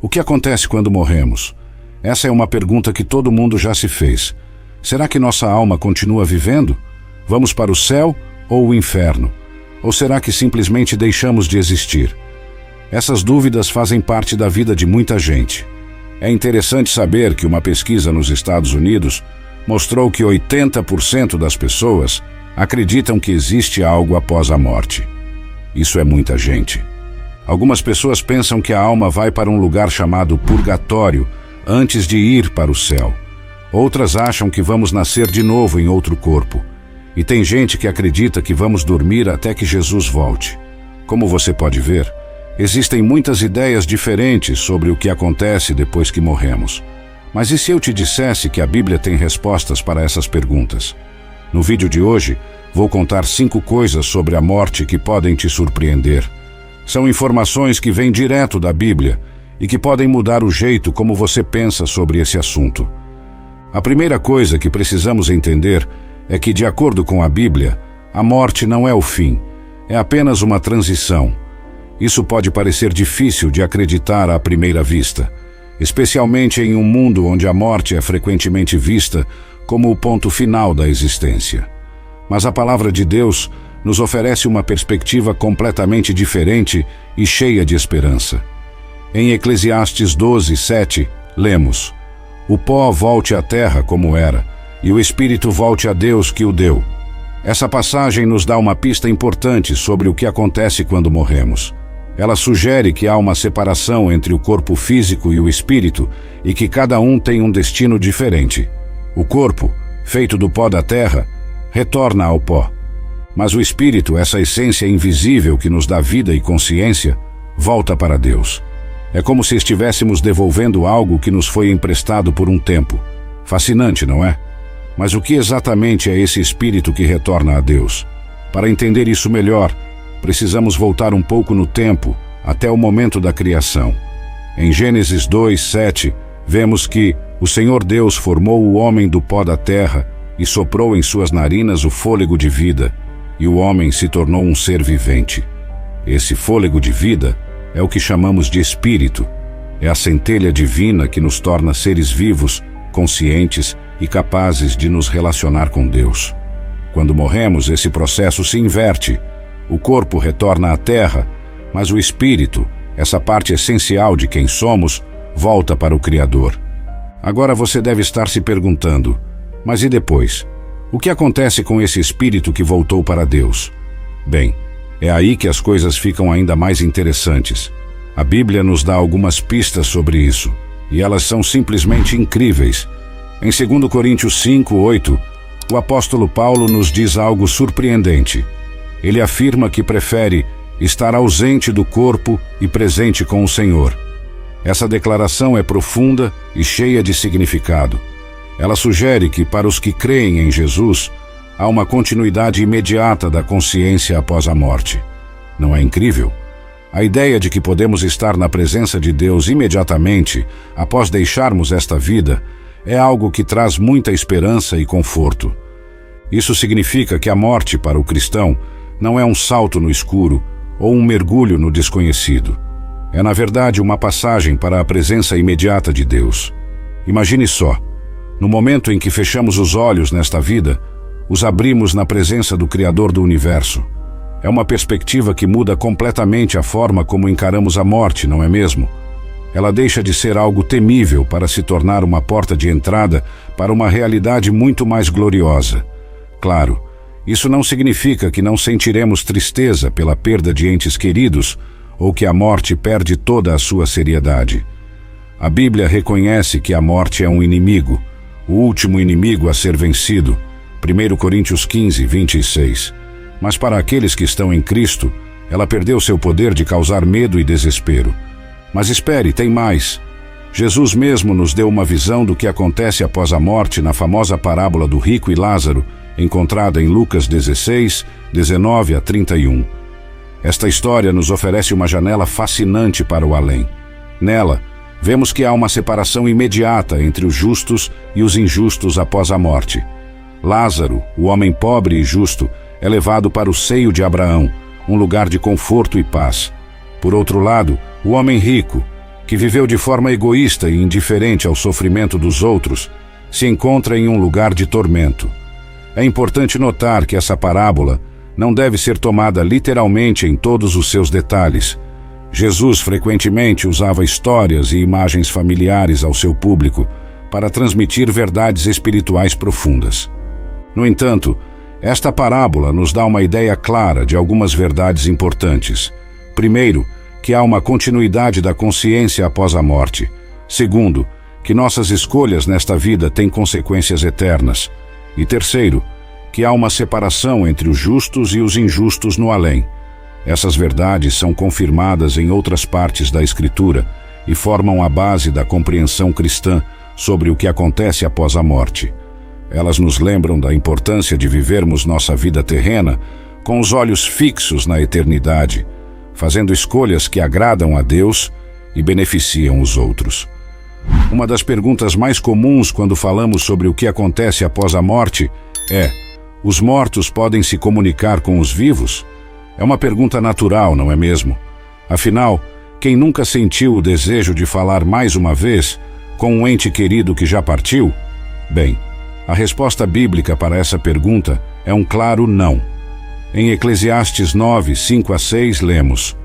O que acontece quando morremos? Essa é uma pergunta que todo mundo já se fez. Será que nossa alma continua vivendo? Vamos para o céu ou o inferno? Ou será que simplesmente deixamos de existir? Essas dúvidas fazem parte da vida de muita gente. É interessante saber que uma pesquisa nos Estados Unidos mostrou que 80% das pessoas acreditam que existe algo após a morte. Isso é muita gente. Algumas pessoas pensam que a alma vai para um lugar chamado purgatório antes de ir para o céu. Outras acham que vamos nascer de novo em outro corpo. E tem gente que acredita que vamos dormir até que Jesus volte. Como você pode ver, existem muitas ideias diferentes sobre o que acontece depois que morremos. Mas e se eu te dissesse que a Bíblia tem respostas para essas perguntas? No vídeo de hoje, vou contar 5 coisas sobre a morte que podem te surpreender. São informações que vêm direto da Bíblia e que podem mudar o jeito como você pensa sobre esse assunto. A primeira coisa que precisamos entender é que, de acordo com a Bíblia, a morte não é o fim, é apenas uma transição. Isso pode parecer difícil de acreditar à primeira vista, especialmente em um mundo onde a morte é frequentemente vista como o ponto final da existência. Mas a palavra de Deus nos oferece uma perspectiva completamente diferente e cheia de esperança. Em Eclesiastes 12:7, lemos: "O pó volte à terra como era, e o espírito volte a Deus que o deu." Essa passagem nos dá uma pista importante sobre o que acontece quando morremos. Ela sugere que há uma separação entre o corpo físico e o espírito e que cada um tem um destino diferente. O corpo, feito do pó da terra, retorna ao pó. Mas o espírito, essa essência invisível que nos dá vida e consciência, volta para Deus. É como se estivéssemos devolvendo algo que nos foi emprestado por um tempo. Fascinante, não é? Mas o que exatamente é esse espírito que retorna a Deus? Para entender isso melhor, precisamos voltar um pouco no tempo, até o momento da criação. Em Gênesis 2:7, vemos que o Senhor Deus formou o homem do pó da terra e soprou em suas narinas o fôlego de vida, e o homem se tornou um ser vivente. Esse fôlego de vida é o que chamamos de espírito. É a centelha divina que nos torna seres vivos, conscientes e capazes de nos relacionar com Deus. Quando morremos, esse processo se inverte. O corpo retorna à terra, mas o espírito, essa parte essencial de quem somos, volta para o Criador. Agora você deve estar se perguntando: mas e depois? O que acontece com esse espírito que voltou para Deus? Bem, é aí que as coisas ficam ainda mais interessantes. A Bíblia nos dá algumas pistas sobre isso, e elas são simplesmente incríveis. Em 2 Coríntios 5:8, o apóstolo Paulo nos diz algo surpreendente. Ele afirma que prefere estar ausente do corpo e presente com o Senhor. Essa declaração é profunda e cheia de significado. Ela sugere que, para os que creem em Jesus, há uma continuidade imediata da consciência após a morte. Não é incrível? A ideia de que podemos estar na presença de Deus imediatamente após deixarmos esta vida é algo que traz muita esperança e conforto. Isso significa que a morte para o cristão não é um salto no escuro ou um mergulho no desconhecido. É, na verdade, uma passagem para a presença imediata de Deus. Imagine só, no momento em que fechamos os olhos nesta vida, os abrimos na presença do Criador do Universo. É uma perspectiva que muda completamente a forma como encaramos a morte, não é mesmo? Ela deixa de ser algo temível para se tornar uma porta de entrada para uma realidade muito mais gloriosa. Claro, isso não significa que não sentiremos tristeza pela perda de entes queridos ou que a morte perde toda a sua seriedade. A Bíblia reconhece que a morte é um inimigo, o último inimigo a ser vencido, 1 Coríntios 15:26. Mas para aqueles que estão em Cristo, ela perdeu seu poder de causar medo e desespero. Mas espere, tem mais. Jesus mesmo nos deu uma visão do que acontece após a morte na famosa parábola do rico e Lázaro, encontrada em Lucas 16:19-31. Esta história nos oferece uma janela fascinante para o além. Nela, vemos que há uma separação imediata entre os justos e os injustos após a morte. Lázaro, o homem pobre e justo, é levado para o seio de Abraão, um lugar de conforto e paz. Por outro lado, o homem rico, que viveu de forma egoísta e indiferente ao sofrimento dos outros, se encontra em um lugar de tormento. É importante notar que essa parábola não deve ser tomada literalmente em todos os seus detalhes. Jesus frequentemente usava histórias e imagens familiares ao seu público para transmitir verdades espirituais profundas. No entanto, esta parábola nos dá uma ideia clara de algumas verdades importantes. Primeiro, que há uma continuidade da consciência após a morte. Segundo, que nossas escolhas nesta vida têm consequências eternas. E terceiro, que há uma separação entre os justos e os injustos no além. Essas verdades são confirmadas em outras partes da Escritura e formam a base da compreensão cristã sobre o que acontece após a morte. Elas nos lembram da importância de vivermos nossa vida terrena com os olhos fixos na eternidade, fazendo escolhas que agradam a Deus e beneficiam os outros. Uma das perguntas mais comuns quando falamos sobre o que acontece após a morte é: os mortos podem se comunicar com os vivos? É uma pergunta natural, não é mesmo? Afinal, quem nunca sentiu o desejo de falar mais uma vez com um ente querido que já partiu? Bem, a resposta bíblica para essa pergunta é um claro não. Em Eclesiastes 9, 5-6, lemos: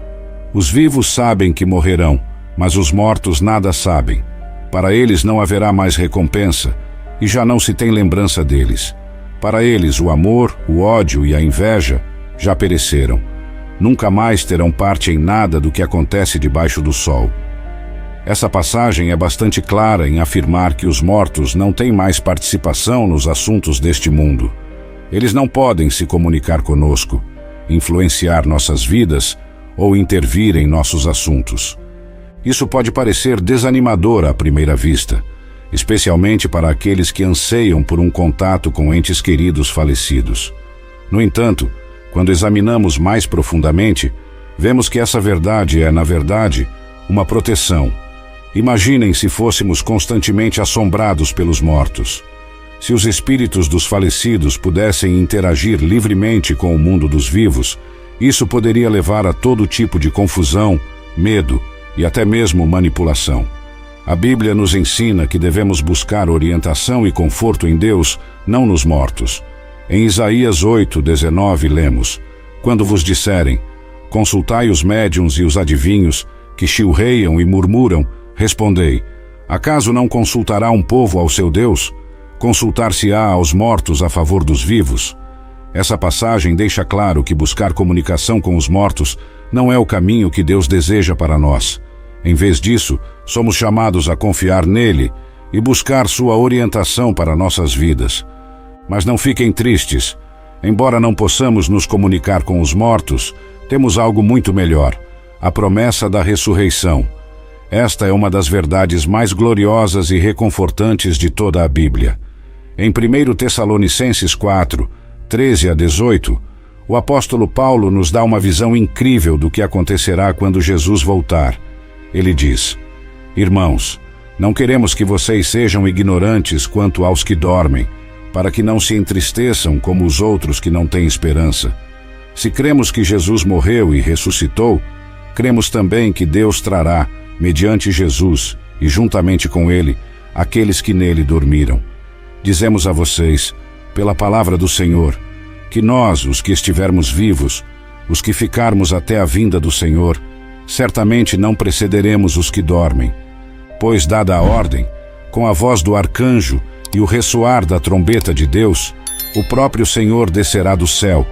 os vivos sabem que morrerão, mas os mortos nada sabem. Para eles não haverá mais recompensa, e já não se tem lembrança deles. Para eles o amor, o ódio e a inveja já pereceram. Nunca mais terão parte em nada do que acontece debaixo do sol. Essa passagem é bastante clara em afirmar que os mortos não têm mais participação nos assuntos deste mundo. Eles não podem se comunicar conosco, influenciar nossas vidas ou intervir em nossos assuntos. Isso pode parecer desanimador à primeira vista, especialmente para aqueles que anseiam por um contato com entes queridos falecidos. No entanto, quando examinamos mais profundamente, vemos que essa verdade é, na verdade, uma proteção. Imaginem se fôssemos constantemente assombrados pelos mortos. Se os espíritos dos falecidos pudessem interagir livremente com o mundo dos vivos, isso poderia levar a todo tipo de confusão, medo e até mesmo manipulação. A Bíblia nos ensina que devemos buscar orientação e conforto em Deus, não nos mortos. Em Isaías 8:19 lemos: quando vos disserem, consultai os médiuns e os adivinhos, que chilreiam e murmuram, respondei: acaso não consultará um povo ao seu Deus? Consultar-se-á aos mortos a favor dos vivos? Essa passagem deixa claro que buscar comunicação com os mortos não é o caminho que Deus deseja para nós. Em vez disso, somos chamados a confiar nele e buscar sua orientação para nossas vidas. Mas não fiquem tristes. Embora não possamos nos comunicar com os mortos, temos algo muito melhor: a promessa da ressurreição. Esta é uma das verdades mais gloriosas e reconfortantes de toda a Bíblia. Em 1 Tessalonicenses 4, 13-18, o apóstolo Paulo nos dá uma visão incrível do que acontecerá quando Jesus voltar. Ele diz: irmãos, não queremos que vocês sejam ignorantes quanto aos que dormem, para que não se entristeçam como os outros que não têm esperança. Se cremos que Jesus morreu e ressuscitou, cremos também que Deus trará, mediante Jesus e juntamente com ele, aqueles que nele dormiram. Dizemos a vocês, pela palavra do Senhor, que nós, os que estivermos vivos, os que ficarmos até a vinda do Senhor, certamente não precederemos os que dormem. Pois, dada a ordem, com a voz do arcanjo e o ressoar da trombeta de Deus, o próprio Senhor descerá do céu,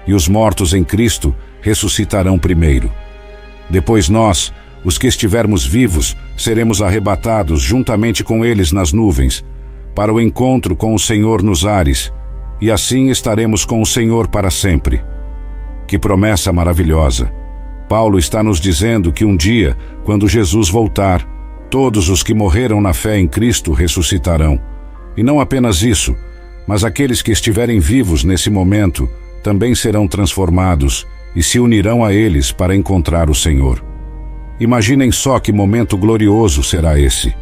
e os mortos em Cristo ressuscitarão primeiro. Depois nós, os que estivermos vivos, seremos arrebatados juntamente com eles nas nuvens, para o encontro com o Senhor nos ares, e assim estaremos com o Senhor para sempre. Que promessa maravilhosa! Paulo está nos dizendo que um dia, quando Jesus voltar, todos os que morreram na fé em Cristo ressuscitarão. E não apenas isso, mas aqueles que estiverem vivos nesse momento também serão transformados e se unirão a eles para encontrar o Senhor. Imaginem só que momento glorioso será esse.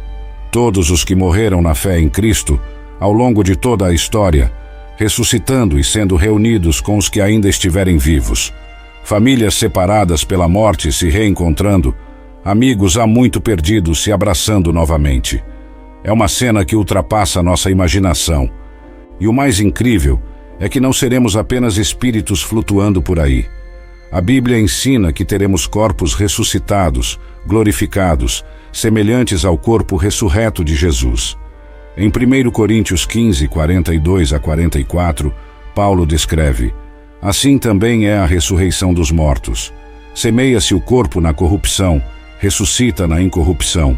Todos os que morreram na fé em Cristo, ao longo de toda a história, ressuscitando e sendo reunidos com os que ainda estiverem vivos. Famílias separadas pela morte se reencontrando, amigos há muito perdidos se abraçando novamente. É uma cena que ultrapassa nossa imaginação. E o mais incrível é que não seremos apenas espíritos flutuando por aí. A Bíblia ensina que teremos corpos ressuscitados, glorificados, semelhantes ao corpo ressurreto de Jesus. Em 1 Coríntios 15, 42 a 44, Paulo descreve: assim também é a ressurreição dos mortos. Semeia-se o corpo na corrupção, ressuscita na incorrupção.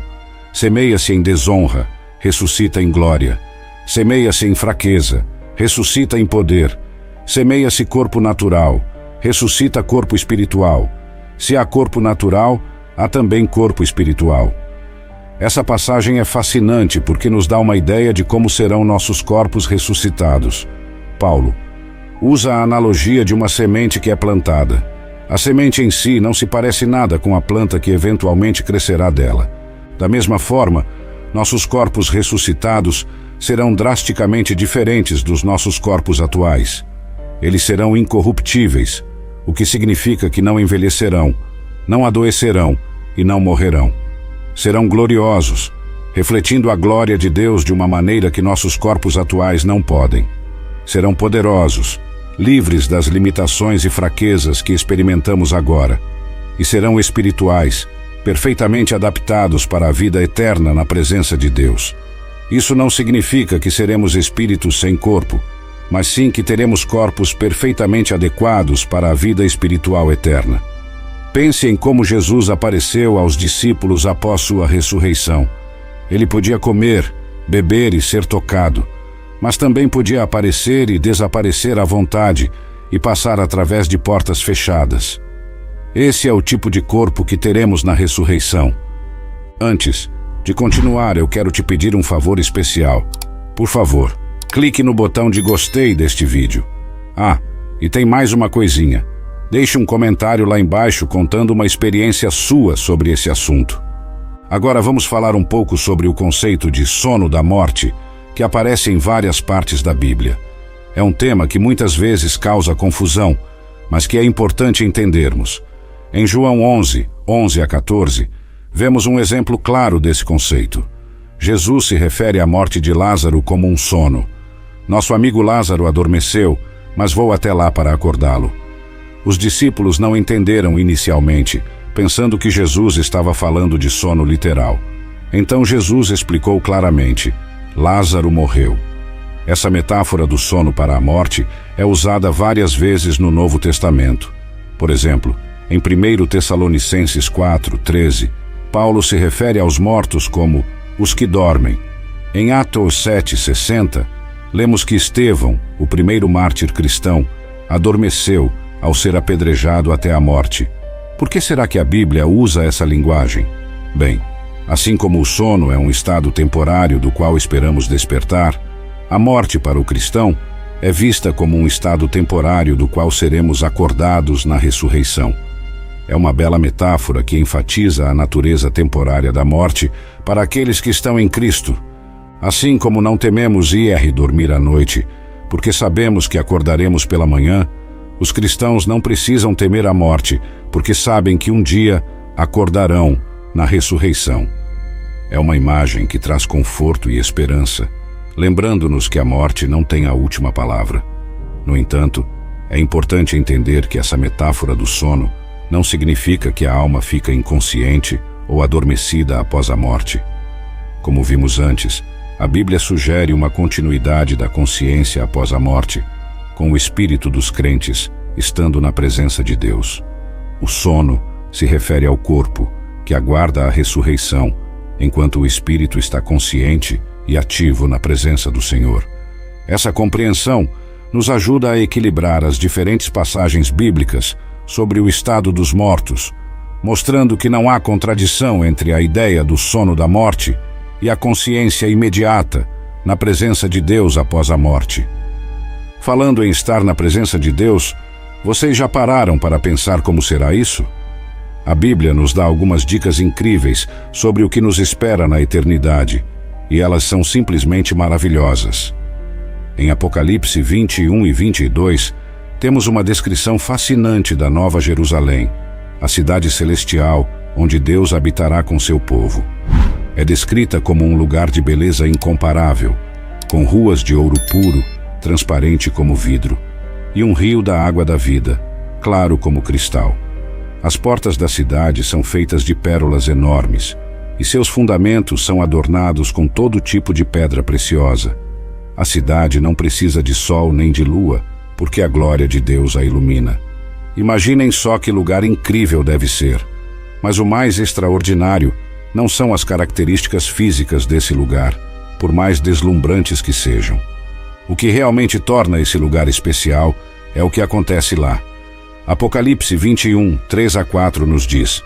Semeia-se em desonra, ressuscita em glória. Semeia-se em fraqueza, ressuscita em poder. Semeia-se corpo natural, ressuscita corpo espiritual. Se há corpo natural, há também corpo espiritual. Essa passagem é fascinante porque nos dá uma ideia de como serão nossos corpos ressuscitados. Paulo usa a analogia de uma semente que é plantada. A semente em si não se parece nada com a planta que eventualmente crescerá dela. Da mesma forma, nossos corpos ressuscitados serão drasticamente diferentes dos nossos corpos atuais. Eles serão incorruptíveis, o que significa que não envelhecerão, não adoecerão e não morrerão. Serão gloriosos, refletindo a glória de Deus de uma maneira que nossos corpos atuais não podem. Serão poderosos, livres das limitações e fraquezas que experimentamos agora, e serão espirituais, perfeitamente adaptados para a vida eterna na presença de Deus. Isso não significa que seremos espíritos sem corpo, mas sim que teremos corpos perfeitamente adequados para a vida espiritual eterna. Pense em como Jesus apareceu aos discípulos após sua ressurreição. Ele podia comer, beber e ser tocado, mas também podia aparecer e desaparecer à vontade e passar através de portas fechadas. Esse é o tipo de corpo que teremos na ressurreição. Antes de continuar, eu quero te pedir um favor especial. Por favor, clique no botão de gostei deste vídeo. E tem mais uma coisinha. Deixe um comentário lá embaixo contando uma experiência sua sobre esse assunto. Agora vamos falar um pouco sobre o conceito de sono da morte, que aparece em várias partes da Bíblia. É um tema que muitas vezes causa confusão, mas que é importante entendermos. Em João 11, 11 a 14, vemos um exemplo claro desse conceito. Jesus se refere à morte de Lázaro como um sono. Nosso amigo Lázaro adormeceu, mas vou até lá para acordá-lo. Os discípulos não entenderam inicialmente, pensando que Jesus estava falando de sono literal. Então Jesus explicou claramente: Lázaro morreu. Essa metáfora do sono para a morte é usada várias vezes no Novo Testamento. Por exemplo, em 1 Tessalonicenses 4, 13, Paulo se refere aos mortos como os que dormem. Em Atos 7, 60, lemos que Estevão, o primeiro mártir cristão, adormeceu ao ser apedrejado até a morte. Por que será que a Bíblia usa essa linguagem? Bem, assim como o sono é um estado temporário do qual esperamos despertar, a morte para o cristão é vista como um estado temporário do qual seremos acordados na ressurreição. É uma bela metáfora que enfatiza a natureza temporária da morte para aqueles que estão em Cristo. Assim como não tememos ir dormir à noite, porque sabemos que acordaremos pela manhã, os cristãos não precisam temer a morte, porque sabem que um dia acordarão na ressurreição. É uma imagem que traz conforto e esperança, lembrando-nos que a morte não tem a última palavra. No entanto, é importante entender que essa metáfora do sono não significa que a alma fica inconsciente ou adormecida após a morte. Como vimos antes, a Bíblia sugere uma continuidade da consciência após a morte, com o espírito dos crentes estando na presença de Deus. O sono se refere ao corpo, que aguarda a ressurreição, enquanto o espírito está consciente e ativo na presença do Senhor. Essa compreensão nos ajuda a equilibrar as diferentes passagens bíblicas sobre o estado dos mortos, mostrando que não há contradição entre a ideia do sono da morte e a consciência imediata na presença de Deus após a morte. Falando em estar na presença de Deus, vocês já pararam para pensar como será isso? A Bíblia nos dá algumas dicas incríveis sobre o que nos espera na eternidade, e elas são simplesmente maravilhosas. Em Apocalipse 21 e 22, temos uma descrição fascinante da Nova Jerusalém, a cidade celestial onde Deus habitará com seu povo. É descrita como um lugar de beleza incomparável, com ruas de ouro puro, transparente como vidro, e um rio da água da vida, claro como cristal. As portas da cidade são feitas de pérolas enormes, e seus fundamentos são adornados com todo tipo de pedra preciosa. A cidade não precisa de sol nem de lua, porque a glória de Deus a ilumina. Imaginem só que lugar incrível deve ser. Mas o mais extraordinário não são as características físicas desse lugar, por mais deslumbrantes que sejam. O que realmente torna esse lugar especial é o que acontece lá. Apocalipse 21, 3-4 nos diz: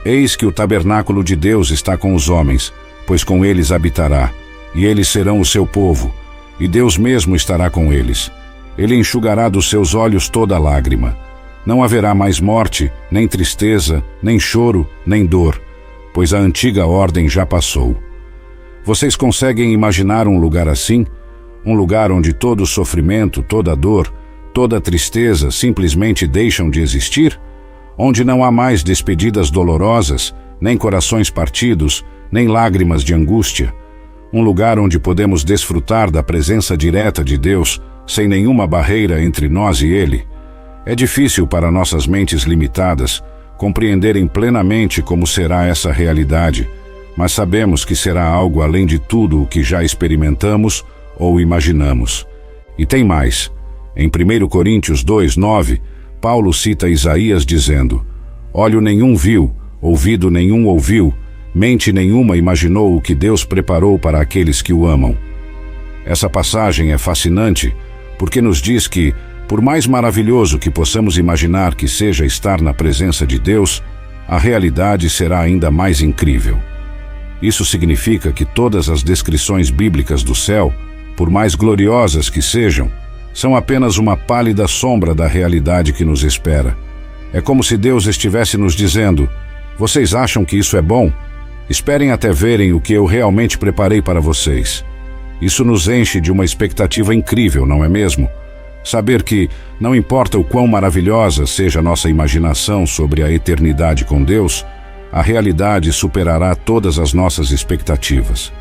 Eis que o tabernáculo de Deus está com os homens, pois com eles habitará, e eles serão o seu povo, e Deus mesmo estará com eles. Ele enxugará dos seus olhos toda lágrima. Não haverá mais morte, nem tristeza, nem choro, nem dor, pois a antiga ordem já passou. Vocês conseguem imaginar um lugar assim? Um lugar onde todo sofrimento, toda dor, toda tristeza simplesmente deixam de existir? Onde não há mais despedidas dolorosas, nem corações partidos, nem lágrimas de angústia? Um lugar onde podemos desfrutar da presença direta de Deus, sem nenhuma barreira entre nós e Ele? É difícil para nossas mentes limitadas compreenderem plenamente como será essa realidade, mas sabemos que será algo além de tudo o que já experimentamos ou imaginamos. E tem mais. Em 1 Coríntios 2:9, Paulo cita Isaías dizendo: Olho nenhum viu, ouvido nenhum ouviu, mente nenhuma imaginou o que Deus preparou para aqueles que o amam. Essa passagem é fascinante porque nos diz que, por mais maravilhoso que possamos imaginar que seja estar na presença de Deus, a realidade será ainda mais incrível. Isso significa que todas as descrições bíblicas do céu, por mais gloriosas que sejam, são apenas uma pálida sombra da realidade que nos espera. É como se Deus estivesse nos dizendo: Vocês acham que isso é bom? Esperem até verem o que eu realmente preparei para vocês. Isso nos enche de uma expectativa incrível, não é mesmo? Saber que, não importa o quão maravilhosa seja a nossa imaginação sobre a eternidade com Deus, a realidade superará todas as nossas expectativas.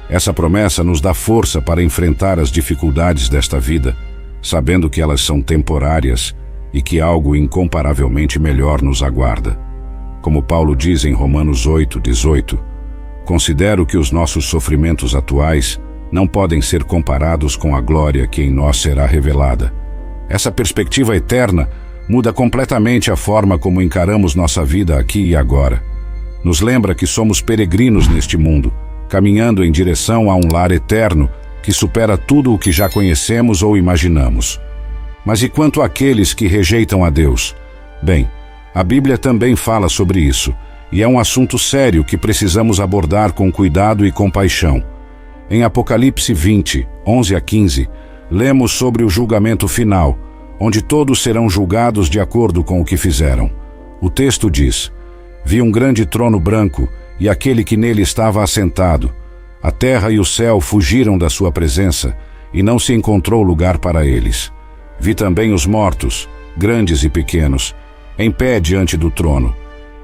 Essa promessa nos dá força para enfrentar as dificuldades desta vida, sabendo que elas são temporárias e que algo incomparavelmente melhor nos aguarda. Como Paulo diz em Romanos 8:18, considero que os nossos sofrimentos atuais não podem ser comparados com a glória que em nós será revelada. Essa perspectiva eterna muda completamente a forma como encaramos nossa vida aqui e agora. Nos lembra que somos peregrinos neste mundo, caminhando em direção a um lar eterno que supera tudo o que já conhecemos ou imaginamos. Mas e quanto àqueles que rejeitam a Deus? Bem, a Bíblia também fala sobre isso, e é um assunto sério que precisamos abordar com cuidado e compaixão. Em Apocalipse 20, 11-15, lemos sobre o julgamento final, onde todos serão julgados de acordo com o que fizeram. O texto diz: Vi um grande trono branco, e aquele que nele estava assentado. A terra e o céu fugiram da sua presença, e não se encontrou lugar para eles. Vi também os mortos, grandes e pequenos, em pé diante do trono,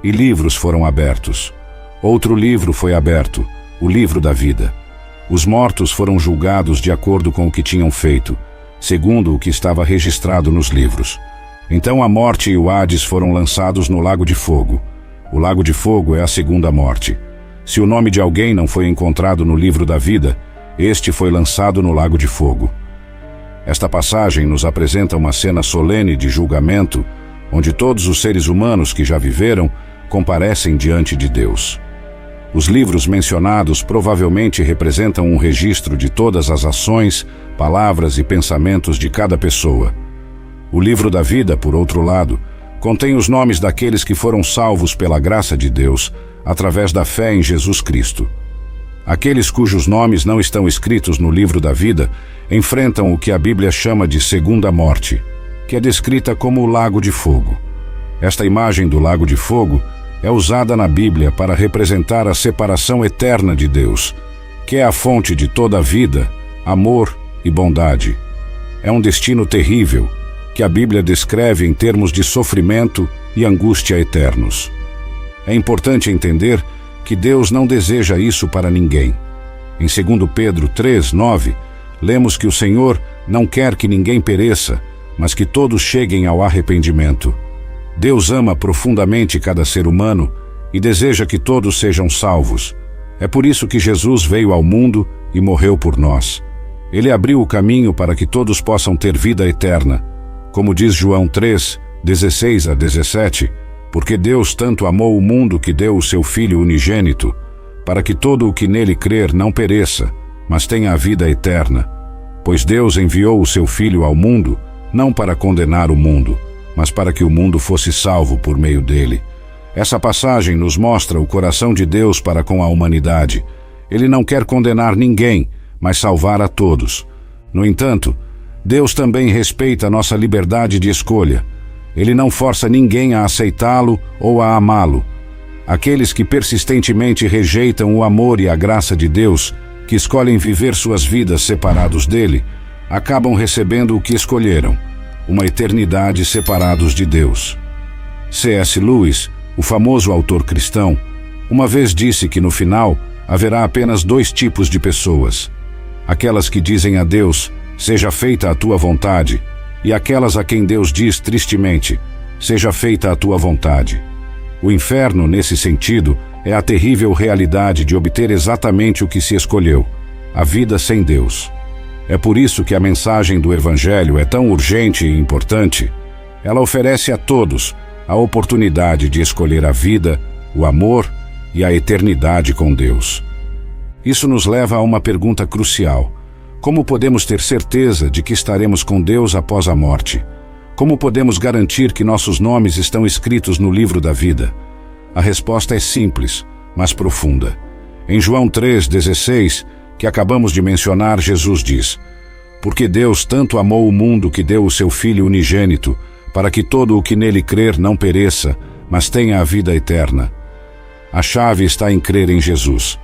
e livros foram abertos. Outro livro foi aberto, o livro da vida. Os mortos foram julgados de acordo com o que tinham feito, segundo o que estava registrado nos livros. Então a morte e o Hades foram lançados no lago de fogo. O lago de fogo é a segunda morte. Se o nome de alguém não foi encontrado no livro da vida, este foi lançado no lago de fogo. Esta passagem nos apresenta uma cena solene de julgamento, onde todos os seres humanos que já viveram comparecem diante de Deus. Os livros mencionados provavelmente representam um registro de todas as ações, palavras e pensamentos de cada pessoa. O livro da vida, por outro lado, contém os nomes daqueles que foram salvos pela graça de Deus, através da fé em Jesus Cristo. Aqueles cujos nomes não estão escritos no livro da vida enfrentam o que a Bíblia chama de segunda morte, que é descrita como o lago de fogo. Esta imagem do lago de fogo é usada na Bíblia para representar a separação eterna de Deus, que é a fonte de toda a vida, amor e bondade. É um destino terrível, que a Bíblia descreve em termos de sofrimento e angústia eternos. É importante entender que Deus não deseja isso para ninguém. Em 2 Pedro 3:9, lemos que o Senhor não quer que ninguém pereça, mas que todos cheguem ao arrependimento. Deus ama profundamente cada ser humano e deseja que todos sejam salvos. É por isso que Jesus veio ao mundo e morreu por nós. Ele abriu o caminho para que todos possam ter vida eterna. Como diz João 3:16-17, porque Deus tanto amou o mundo que deu o seu Filho unigênito, para que todo o que nele crer não pereça, mas tenha a vida eterna. Pois Deus enviou o seu Filho ao mundo, não para condenar o mundo, mas para que o mundo fosse salvo por meio dele. Essa passagem nos mostra o coração de Deus para com a humanidade. Ele não quer condenar ninguém, mas salvar a todos. No entanto, Deus também respeita a nossa liberdade de escolha. Ele não força ninguém a aceitá-lo ou a amá-lo. Aqueles que persistentemente rejeitam o amor e a graça de Deus, que escolhem viver suas vidas separados dele, acabam recebendo o que escolheram, uma eternidade separados de Deus. C.S. Lewis, o famoso autor cristão, uma vez disse que no final haverá apenas 2 tipos de pessoas: aquelas que dizem a Deus, seja feita a tua vontade, e aquelas a quem Deus diz tristemente, seja feita a tua vontade. O inferno, nesse sentido, é a terrível realidade de obter exatamente o que se escolheu, a vida sem Deus. É por isso que a mensagem do Evangelho é tão urgente e importante. Ela oferece a todos a oportunidade de escolher a vida, o amor e a eternidade com Deus. Isso nos leva a uma pergunta crucial: como podemos ter certeza de que estaremos com Deus após a morte? Como podemos garantir que nossos nomes estão escritos no livro da vida? A resposta é simples, mas profunda. Em João 3:16, que acabamos de mencionar, Jesus diz: porque Deus tanto amou o mundo que deu o seu Filho unigênito, para que todo o que nele crer não pereça, mas tenha a vida eterna. A chave está em crer em Jesus.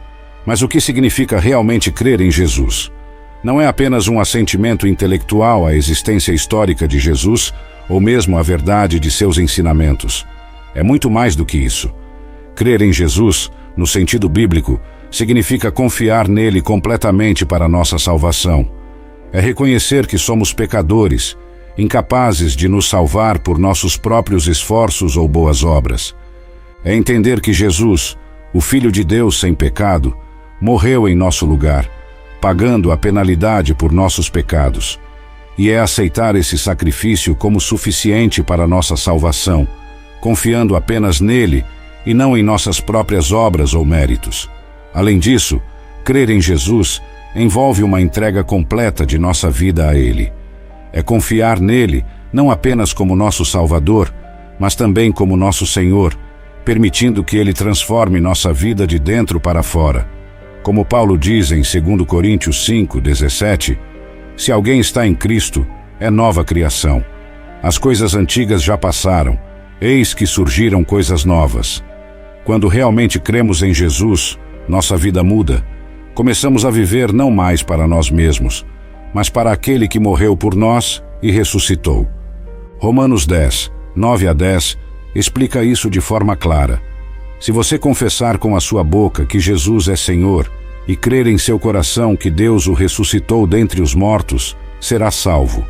Mas o que significa realmente crer em Jesus? Não é apenas um assentimento intelectual à existência histórica de Jesus, ou mesmo à verdade de seus ensinamentos. É muito mais do que isso. Crer em Jesus, no sentido bíblico, significa confiar nele completamente para a nossa salvação. É reconhecer que somos pecadores, incapazes de nos salvar por nossos próprios esforços ou boas obras. É entender que Jesus, o Filho de Deus sem pecado, morreu em nosso lugar, pagando a penalidade por nossos pecados. E é aceitar esse sacrifício como suficiente para nossa salvação, confiando apenas nele e não em nossas próprias obras ou méritos. Além disso, crer em Jesus envolve uma entrega completa de nossa vida a ele. É confiar nele não apenas como nosso Salvador, mas também como nosso Senhor, permitindo que ele transforme nossa vida de dentro para fora. Como Paulo diz em 2 Coríntios 5:17, se alguém está em Cristo, é nova criação. As coisas antigas já passaram, eis que surgiram coisas novas. Quando realmente cremos em Jesus, nossa vida muda. Começamos a viver não mais para nós mesmos, mas para aquele que morreu por nós e ressuscitou. Romanos 10:9-10 explica isso de forma clara. Se você confessar com a sua boca que Jesus é Senhor e crer em seu coração que Deus o ressuscitou dentre os mortos, será salvo.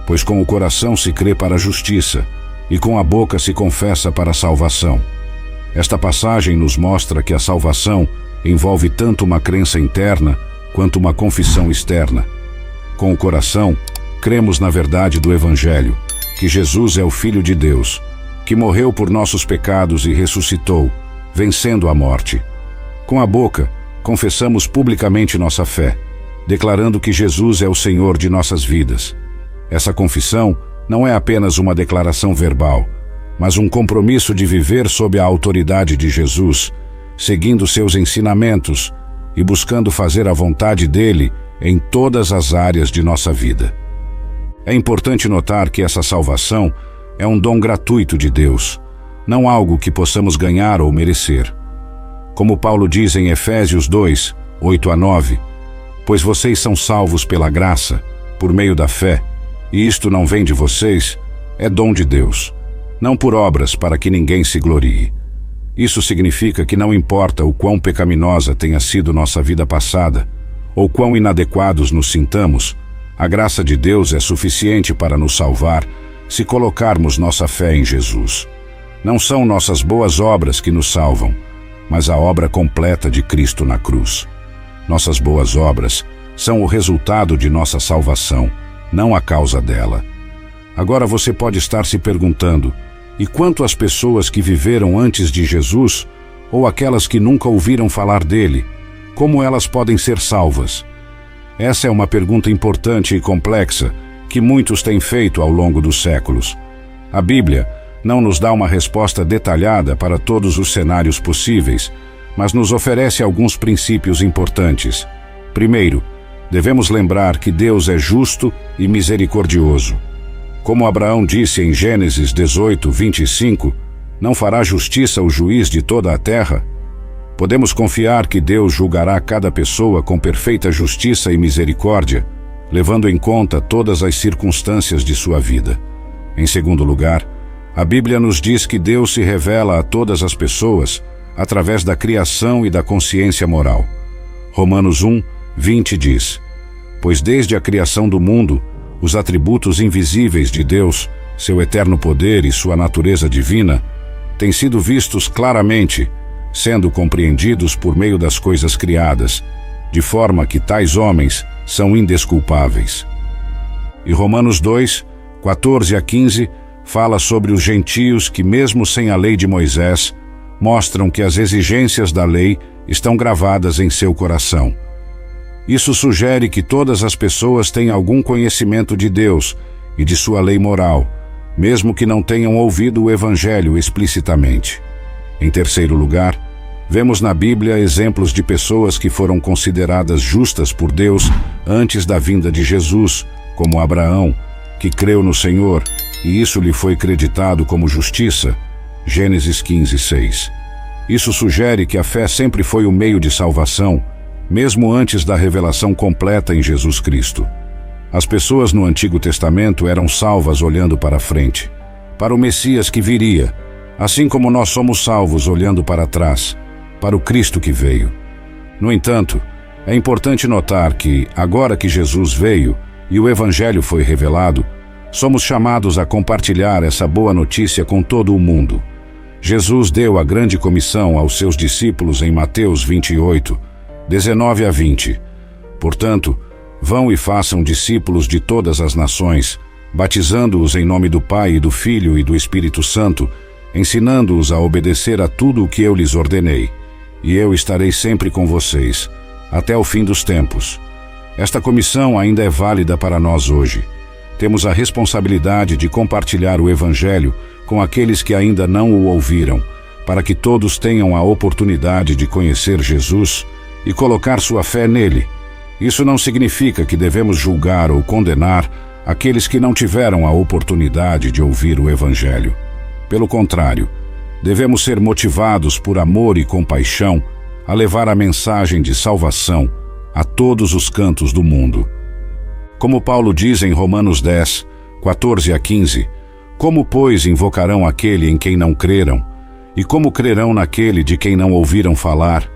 Pois com o coração se crê para a justiça e com a boca se confessa para a salvação. Esta passagem nos mostra que a salvação envolve tanto uma crença interna quanto uma confissão externa. Com o coração, cremos na verdade do Evangelho, que Jesus é o Filho de Deus, que morreu por nossos pecados e ressuscitou, vencendo a morte. Com a boca, confessamos publicamente nossa fé, declarando que Jesus é o Senhor de nossas vidas. Essa confissão não é apenas uma declaração verbal, mas um compromisso de viver sob a autoridade de Jesus, seguindo seus ensinamentos e buscando fazer a vontade dele em todas as áreas de nossa vida. É importante notar que essa salvação é um dom gratuito de Deus, não algo que possamos ganhar ou merecer. Como Paulo diz em Efésios 2:8-9, pois vocês são salvos pela graça, por meio da fé, e isto não vem de vocês, é dom de Deus, não por obras para que ninguém se glorie. Isso significa que não importa o quão pecaminosa tenha sido nossa vida passada, ou quão inadequados nos sintamos, a graça de Deus é suficiente para nos salvar se colocarmos nossa fé em Jesus. Não são nossas boas obras que nos salvam, mas a obra completa de Cristo na cruz. Nossas boas obras são o resultado de nossa salvação, não a causa dela. Agora você pode estar se perguntando: e quanto às pessoas que viveram antes de Jesus, ou aquelas que nunca ouviram falar dele, como elas podem ser salvas? Essa é uma pergunta importante e complexa que muitos têm feito ao longo dos séculos. A Bíblia não nos dá uma resposta detalhada para todos os cenários possíveis, mas nos oferece alguns princípios importantes. Primeiro, devemos lembrar que Deus é justo e misericordioso. Como Abraão disse em Gênesis 18:25, não fará justiça o juiz de toda a terra? Podemos confiar que Deus julgará cada pessoa com perfeita justiça e misericórdia, levando em conta todas as circunstâncias de sua vida. Em segundo lugar, a Bíblia nos diz que Deus se revela a todas as pessoas através da criação e da consciência moral. Romanos 1:20 diz: pois desde a criação do mundo, os atributos invisíveis de Deus, seu eterno poder e sua natureza divina, têm sido vistos claramente, sendo compreendidos por meio das coisas criadas, de forma que tais homens são indesculpáveis. E Romanos 2:14-15 fala sobre os gentios que, mesmo sem a lei de Moisés, mostram que as exigências da lei estão gravadas em seu coração. Isso sugere que todas as pessoas têm algum conhecimento de Deus e de sua lei moral, mesmo que não tenham ouvido o Evangelho explicitamente. Em terceiro lugar, vemos na Bíblia exemplos de pessoas que foram consideradas justas por Deus antes da vinda de Jesus, como Abraão, que creu no Senhor, e isso lhe foi creditado como justiça. Gênesis 15:6. Isso sugere que a fé sempre foi o meio de salvação, mesmo antes da revelação completa em Jesus Cristo. As pessoas no Antigo Testamento eram salvas olhando para frente, para o Messias que viria, assim como nós somos salvos olhando para trás, para o Cristo que veio. No entanto, é importante notar que, agora que Jesus veio e o Evangelho foi revelado, somos chamados a compartilhar essa boa notícia com todo o mundo. Jesus deu a grande comissão aos seus discípulos em Mateus 28:19-20. Portanto, vão e façam discípulos de todas as nações, batizando-os em nome do Pai e do Filho e do Espírito Santo, ensinando-os a obedecer a tudo o que eu lhes ordenei. E eu estarei sempre com vocês, até o fim dos tempos. Esta comissão ainda é válida para nós hoje. Temos a responsabilidade de compartilhar o Evangelho com aqueles que ainda não o ouviram, para que todos tenham a oportunidade de conhecer Jesus e colocar sua fé nele. Isso não significa que devemos julgar ou condenar aqueles que não tiveram a oportunidade de ouvir o Evangelho. Pelo contrário, devemos ser motivados por amor e compaixão a levar a mensagem de salvação a todos os cantos do mundo. Como Paulo diz em Romanos 10:14-15, como, pois, invocarão aquele em quem não creram? E como crerão naquele de quem não ouviram falar?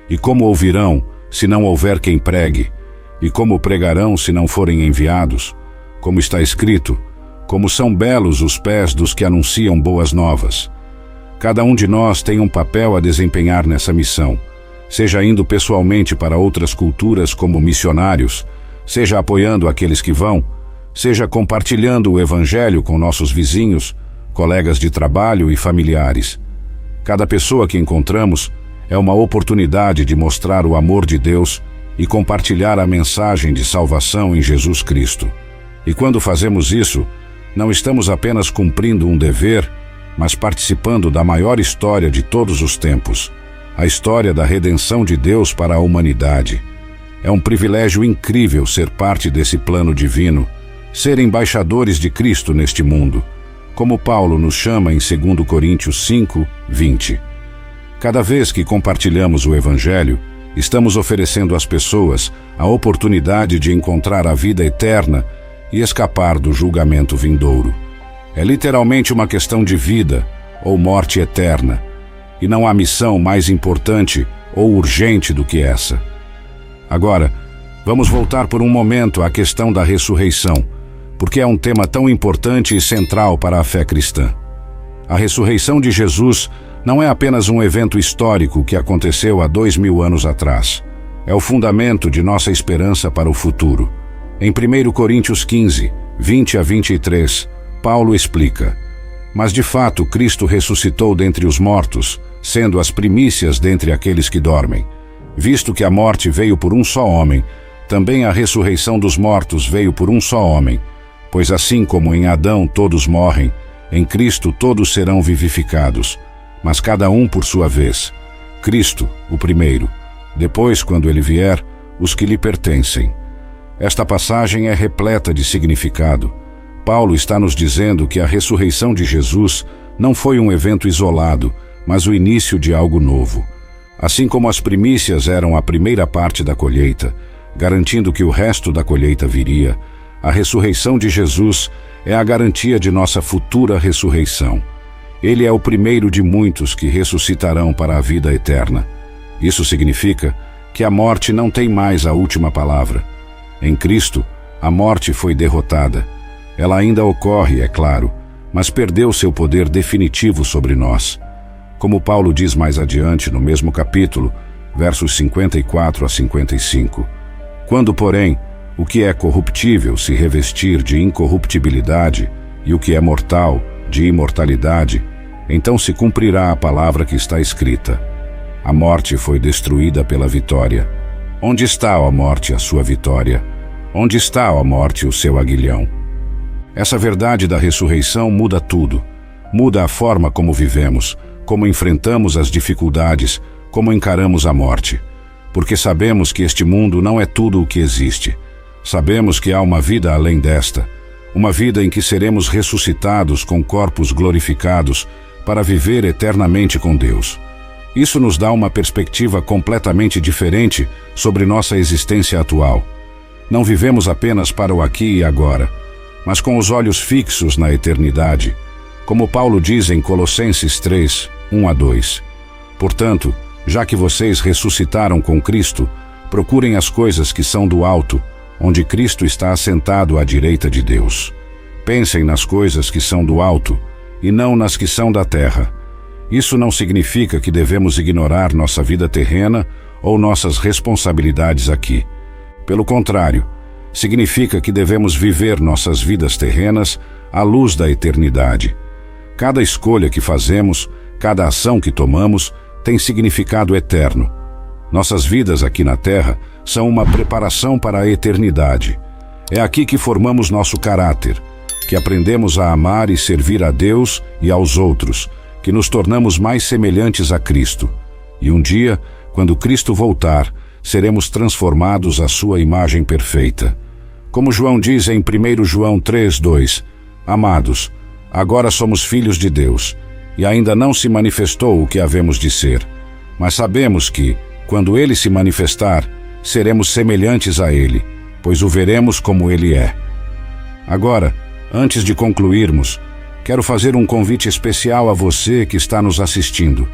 E como ouvirão, se não houver quem pregue? E como pregarão, se não forem enviados? Como está escrito: como são belos os pés dos que anunciam boas novas. Cada um de nós tem um papel a desempenhar nessa missão, seja indo pessoalmente para outras culturas como missionários, seja apoiando aqueles que vão, seja compartilhando o Evangelho com nossos vizinhos, colegas de trabalho e familiares. Cada pessoa que encontramos é uma oportunidade de mostrar o amor de Deus e compartilhar a mensagem de salvação em Jesus Cristo. E quando fazemos isso, não estamos apenas cumprindo um dever, mas participando da maior história de todos os tempos, a história da redenção de Deus para a humanidade. É um privilégio incrível ser parte desse plano divino, ser embaixadores de Cristo neste mundo, como Paulo nos chama em 2 Coríntios 5:20. Cada vez que compartilhamos o Evangelho, estamos oferecendo às pessoas a oportunidade de encontrar a vida eterna e escapar do julgamento vindouro. É literalmente uma questão de vida ou morte eterna. e não há missão mais importante ou urgente do que essa. Agora, vamos voltar por um momento à questão da ressurreição, porque é um tema tão importante e central para a fé cristã. A ressurreição de Jesus não é apenas um evento histórico que aconteceu há 2000 anos atrás. É o fundamento de nossa esperança para o futuro. Em 1 Coríntios 15, 20 a 23, Paulo explica: Mas de fato Cristo ressuscitou dentre os mortos, sendo as primícias dentre aqueles que dormem. Visto que a morte veio por um só homem, também a ressurreição dos mortos veio por um só homem. Pois assim como em Adão todos morrem, em Cristo todos serão vivificados, mas cada um por sua vez. Cristo, o primeiro, depois, quando ele vier, os que lhe pertencem. Esta passagem é repleta de significado. Paulo está nos dizendo que a ressurreição de Jesus não foi um evento isolado, mas o início de algo novo. Assim como as primícias eram a primeira parte da colheita, garantindo que o resto da colheita viria, a ressurreição de Jesus é a garantia de nossa futura ressurreição. Ele é o primeiro de muitos que ressuscitarão para a vida eterna. Isso significa que a morte não tem mais a última palavra. Em Cristo, a morte foi derrotada. Ela ainda ocorre, é claro, mas perdeu seu poder definitivo sobre nós. Como Paulo diz mais adiante no mesmo capítulo, versos 54 a 55. Quando, porém, o que é corruptível se revestir de incorruptibilidade e o que é mortal de imortalidade, então se cumprirá a palavra que está escrita: A morte foi destruída pela vitória. Onde está, ó morte, a sua vitória? Onde está, ó morte, o seu aguilhão? Essa verdade da ressurreição muda tudo. Muda a forma como vivemos, como enfrentamos as dificuldades, como encaramos a morte. Porque sabemos que este mundo não é tudo o que existe. Sabemos que há uma vida além desta, uma vida em que seremos ressuscitados com corpos glorificados para viver eternamente com Deus. Isso nos dá uma perspectiva completamente diferente sobre nossa existência atual. Não vivemos apenas para o aqui e agora, mas com os olhos fixos na eternidade, como Paulo diz em Colossenses 3, 1 a 2. Portanto, já que vocês ressuscitaram com Cristo, procurem as coisas que são do alto, onde Cristo está assentado à direita de Deus. Pensem nas coisas que são do alto, e não nas que são da terra. Isso não significa que devemos ignorar nossa vida terrena ou nossas responsabilidades aqui. Pelo contrário, significa que devemos viver nossas vidas terrenas à luz da eternidade. Cada escolha que fazemos, cada ação que tomamos, tem significado eterno. Nossas vidas aqui na Terra são uma preparação para a eternidade. É aqui que formamos nosso caráter, que aprendemos a amar e servir a Deus e aos outros, que nos tornamos mais semelhantes a Cristo. E um dia, quando Cristo voltar, seremos transformados à sua imagem perfeita. Como João diz em 1 João 3:2, Amados, agora somos filhos de Deus, e ainda não se manifestou o que havemos de ser. Mas sabemos que, quando Ele se manifestar, seremos semelhantes a Ele, pois o veremos como Ele é. Agora, antes de concluirmos, quero fazer um convite especial a você que está nos assistindo.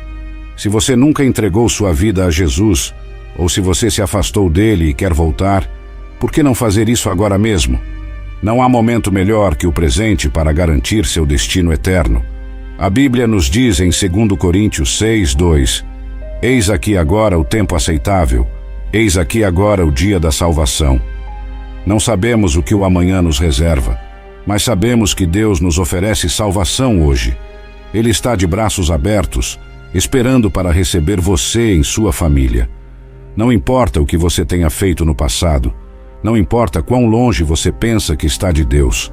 Se você nunca entregou sua vida a Jesus, ou se você se afastou dele e quer voltar, por que não fazer isso agora mesmo? Não há momento melhor que o presente para garantir seu destino eterno. A Bíblia nos diz em 2 Coríntios 6:2, Eis aqui agora o tempo aceitável, eis aqui agora o dia da salvação. Não sabemos o que o amanhã nos reserva, mas sabemos que Deus nos oferece salvação hoje. Ele está de braços abertos, esperando para receber você em sua família. Não importa o que você tenha feito no passado, não importa quão longe você pensa que está de Deus.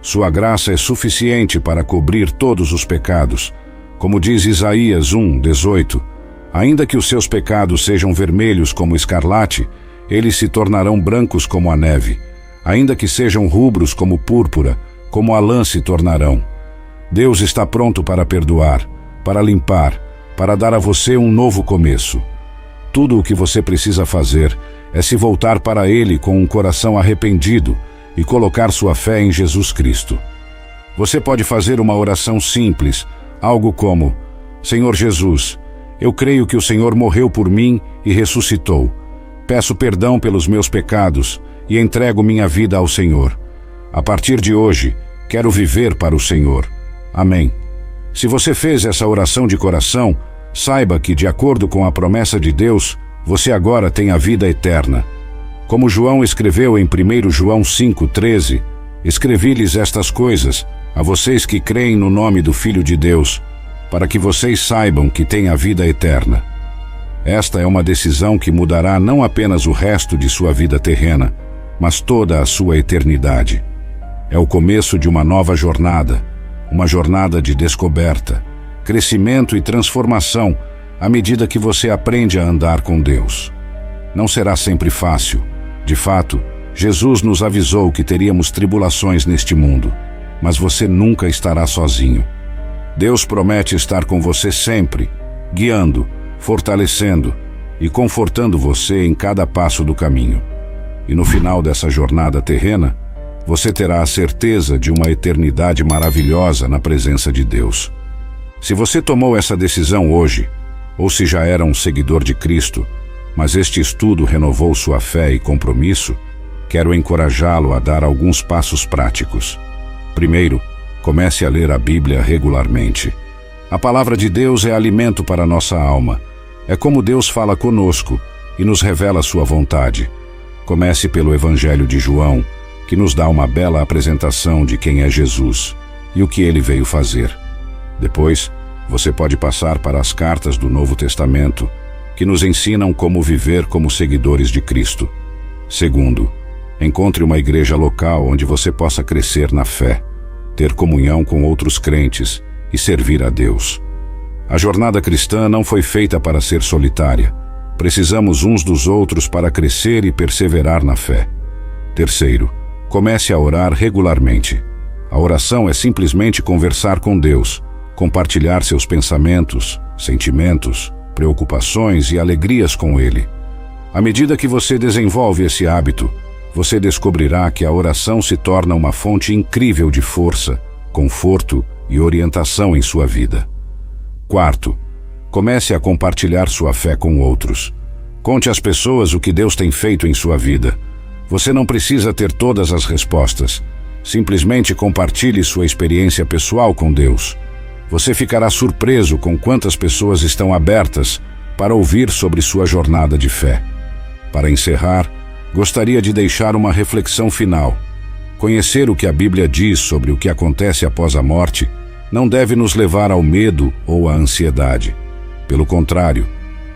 Sua graça é suficiente para cobrir todos os pecados. Como diz Isaías 1:18, ainda que os seus pecados sejam vermelhos como escarlate, eles se tornarão brancos como a neve. Ainda que sejam rubros como púrpura, como a lã se tornarão. Deus está pronto para perdoar, para limpar, para dar a você um novo começo. Tudo o que você precisa fazer é se voltar para Ele com um coração arrependido e colocar sua fé em Jesus Cristo. Você pode fazer uma oração simples, algo como: Senhor Jesus, Eu creio que o Senhor morreu por mim e ressuscitou. Peço perdão pelos meus pecados e entrego minha vida ao Senhor. A partir de hoje, quero viver para o Senhor. Amém. Se você fez essa oração de coração, saiba que, de acordo com a promessa de Deus, você agora tem a vida eterna. Como João escreveu em 1 João 5,13, escrevi-lhes estas coisas, a vocês que creem no nome do Filho de Deus, para que vocês saibam que têm a vida eterna. Esta é uma decisão que mudará não apenas o resto de sua vida terrena, mas toda a sua eternidade. É o começo de uma nova jornada, uma jornada de descoberta, crescimento e transformação à medida que você aprende a andar com Deus. Não será sempre fácil. De fato, Jesus nos avisou que teríamos tribulações neste mundo, mas você nunca estará sozinho. Deus promete estar com você sempre, guiando, fortalecendo e confortando você em cada passo do caminho. E no final dessa jornada terrena, você terá a certeza de uma eternidade maravilhosa na presença de Deus. Se você tomou essa decisão hoje, ou se já era um seguidor de Cristo, mas este estudo renovou sua fé e compromisso, quero encorajá-lo a dar alguns passos práticos. Primeiro, comece a ler a Bíblia regularmente. A palavra de Deus é alimento para nossa alma. É como Deus fala conosco e nos revela sua vontade. Comece pelo Evangelho de João, que nos dá uma bela apresentação de quem é Jesus e o que ele veio fazer. Depois, você pode passar para as cartas do Novo Testamento, que nos ensinam como viver como seguidores de Cristo. Segundo, encontre uma igreja local onde você possa crescer na fé, ter comunhão com outros crentes e servir a Deus. A jornada cristã não foi feita para ser solitária. Precisamos uns dos outros para crescer e perseverar na fé. Terceiro, comece a orar regularmente. A oração é simplesmente conversar com Deus, compartilhar seus pensamentos, sentimentos, preocupações e alegrias com Ele. À medida que você desenvolve esse hábito, você descobrirá que a oração se torna uma fonte incrível de força, conforto e orientação em sua vida. Quarto, comece a compartilhar sua fé com outros. Conte às pessoas o que Deus tem feito em sua vida. Você não precisa ter todas as respostas. Simplesmente compartilhe sua experiência pessoal com Deus. Você ficará surpreso com quantas pessoas estão abertas para ouvir sobre sua jornada de fé. Para encerrar, gostaria de deixar uma reflexão final. Conhecer o que a Bíblia diz sobre o que acontece após a morte não deve nos levar ao medo ou à ansiedade. Pelo contrário,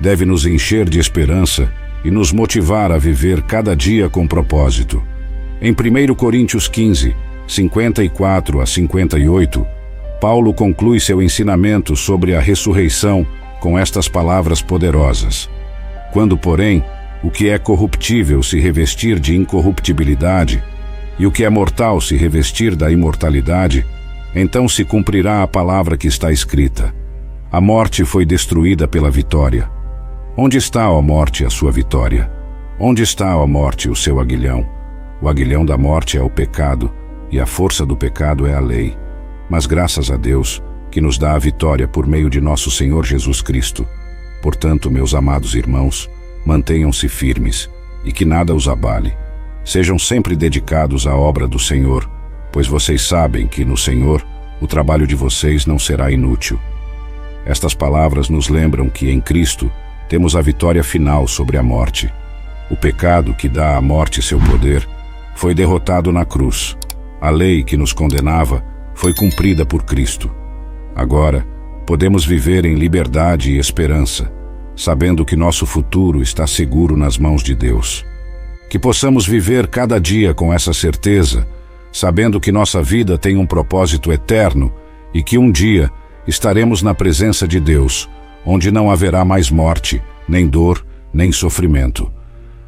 deve nos encher de esperança e nos motivar a viver cada dia com propósito. Em 1 Coríntios 15, 54 a 58, Paulo conclui seu ensinamento sobre a ressurreição com estas palavras poderosas. Quando, porém, o que é corruptível se revestir de incorruptibilidade e o que é mortal se revestir da imortalidade, então se cumprirá a palavra que está escrita: a morte foi destruída pela vitória. Onde está, ó morte, a sua vitória? Onde está, ó morte, o seu aguilhão? O aguilhão da morte é o pecado, e a força do pecado é a lei. Mas graças a Deus, que nos dá a vitória por meio de nosso Senhor Jesus Cristo. Portanto, meus amados irmãos, mantenham-se firmes, e que nada os abale. Sejam sempre dedicados à obra do Senhor, pois vocês sabem que no Senhor o trabalho de vocês não será inútil. Estas palavras nos lembram que em Cristo temos a vitória final sobre a morte. O pecado que dá à morte seu poder foi derrotado na cruz. A lei que nos condenava foi cumprida por Cristo. Agora, podemos viver em liberdade e esperança, sabendo que nosso futuro está seguro nas mãos de Deus. Que possamos viver cada dia com essa certeza, sabendo que nossa vida tem um propósito eterno e que um dia estaremos na presença de Deus, onde não haverá mais morte, nem dor, nem sofrimento.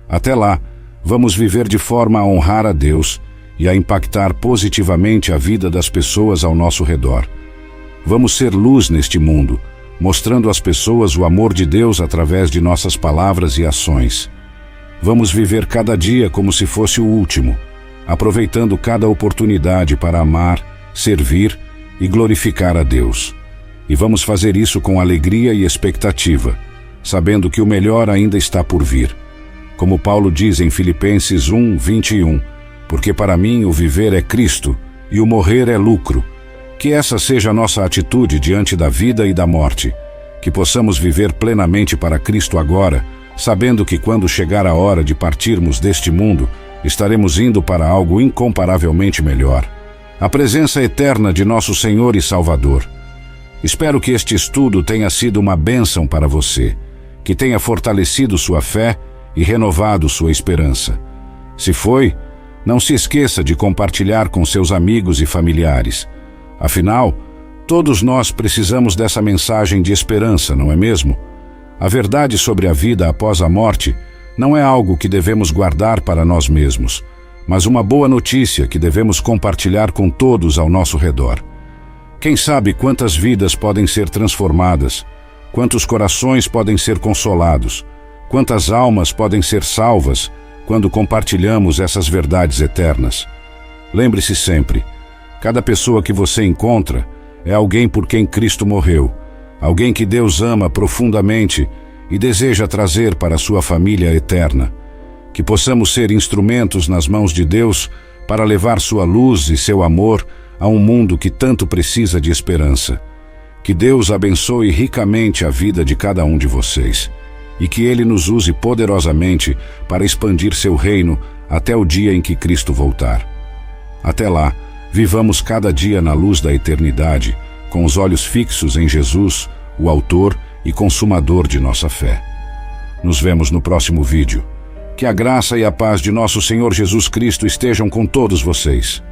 Até lá, vamos viver de forma a honrar a Deus e a impactar positivamente a vida das pessoas ao nosso redor. Vamos ser luz neste mundo, mostrando às pessoas o amor de Deus através de nossas palavras e ações. Vamos viver cada dia como se fosse o último, aproveitando cada oportunidade para amar, servir e glorificar a Deus. E vamos fazer isso com alegria e expectativa, sabendo que o melhor ainda está por vir. Como Paulo diz em Filipenses 1:21, porque para mim o viver é Cristo e o morrer é lucro. Que essa seja a nossa atitude diante da vida e da morte, que possamos viver plenamente para Cristo agora, sabendo que quando chegar a hora de partirmos deste mundo, estaremos indo para algo incomparavelmente melhor, a presença eterna de nosso Senhor e Salvador. Espero que este estudo tenha sido uma bênção para você, que tenha fortalecido sua fé e renovado sua esperança. Se foi, não se esqueça de compartilhar com seus amigos e familiares. Afinal, todos nós precisamos dessa mensagem de esperança, não é mesmo? A verdade sobre a vida após a morte não é algo que devemos guardar para nós mesmos, mas uma boa notícia que devemos compartilhar com todos ao nosso redor. Quem sabe quantas vidas podem ser transformadas, quantos corações podem ser consolados, quantas almas podem ser salvas quando compartilhamos essas verdades eternas. Lembre-se sempre, cada pessoa que você encontra é alguém por quem Cristo morreu, alguém que Deus ama profundamente e deseja trazer para a sua família eterna. Que possamos ser instrumentos nas mãos de Deus para levar sua luz e seu amor a um mundo que tanto precisa de esperança. Que Deus abençoe ricamente a vida de cada um de vocês e que Ele nos use poderosamente para expandir seu reino até o dia em que Cristo voltar. Até lá, vivamos cada dia na luz da eternidade, com os olhos fixos em Jesus, o autor e consumador de nossa fé. Nos vemos no próximo vídeo. Que a graça e a paz de nosso Senhor Jesus Cristo estejam com todos vocês.